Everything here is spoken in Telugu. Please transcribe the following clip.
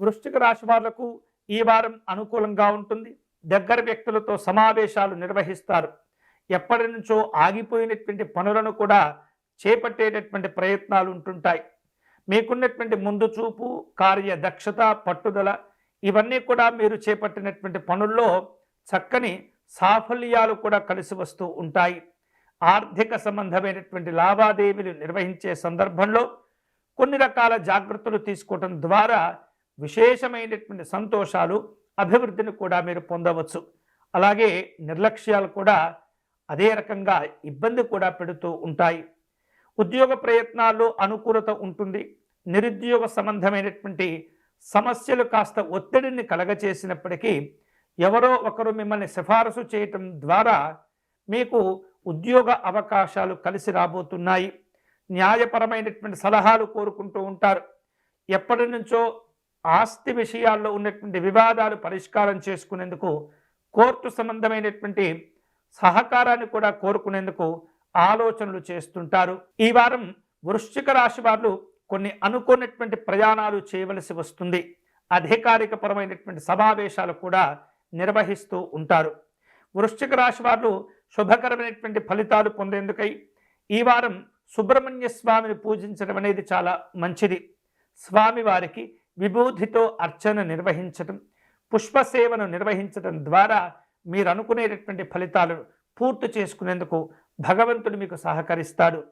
వృశ్చిక రాశి వాళ్లకు ఈ వారం అనుకూలంగా ఉంటుంది. దగ్గర వ్యక్తులతో సమావేశాలు నిర్వహిస్తారు. ఎప్పటి నుంచో ఆగిపోయినటువంటి పనులను కూడా చేపట్టేటటువంటి ప్రయత్నాలు ఉంటుంటాయి. మీకున్నటువంటి ముందు చూపు, కార్య దక్షత, పట్టుదల ఇవన్నీ కూడా మీరు చేపట్టినటువంటి పనుల్లో చక్కని సాఫల్యాలు కూడా కలిసి వస్తూ ఉంటాయి. ఆర్థిక సంబంధమైనటువంటి లావాదేవీలు నిర్వహించే సందర్భంలో కొన్ని రకాల జాగ్రత్తలు తీసుకోవటం ద్వారా విశేషమైనటువంటి సంతోషాలు, అభివృద్ధిని కూడా మీరు పొందవచ్చు. అలాగే నిర్లక్ష్యాలు కూడా అదే రకంగా ఇబ్బంది కూడా పెడుతూ ఉంటాయి. ఉద్యోగ ప్రయత్నాల్లో అనుకూలత ఉంటుంది. నిరుద్యోగ సంబంధమైనటువంటి సమస్యలు కాస్త ఒత్తిడిని కలగచేసినప్పటికీ ఎవరో ఒకరు మిమ్మల్ని సిఫారసు చేయటం ద్వారా మీకు ఉద్యోగ అవకాశాలు కలిసి రాబోతున్నాయి. న్యాయపరమైనటువంటి సలహాలు కోరుకుంటూ ఉంటారు. ఎప్పటి నుంచో ఆస్తి విషయాల్లో ఉన్నటువంటి వివాదాలు పరిష్కారం చేసుకునేందుకు కోర్టు సంబంధమైనటువంటి సహకారాన్ని కూడా కోరుకునేందుకు ఆలోచనలు చేస్తుంటారు. ఈ వారం వృశ్చిక రాశి వారు కొన్ని అనుకున్నటువంటి ప్రయాణాలు చేయవలసి వస్తుంది. అధికారికపరమైనటువంటి సమావేశాలు కూడా నిర్వహిస్తూ ఉంటారు. వృశ్చిక రాశి వారు శుభకరమైనటువంటి ఫలితాలు పొందేందుకై ఈ వారం సుబ్రహ్మణ్య స్వామిని పూజించడం అనేది చాలా మంచిది. స్వామివారికి విభూతితో అర్చన నిర్వహించడం, పుష్పసేవను నిర్వహించడం ద్వారా మీరు అనుకునేటటువంటి ఫలితాలను పూర్తి చేసుకునేందుకు భగవంతుడు మీకు సహకరిస్తాడు.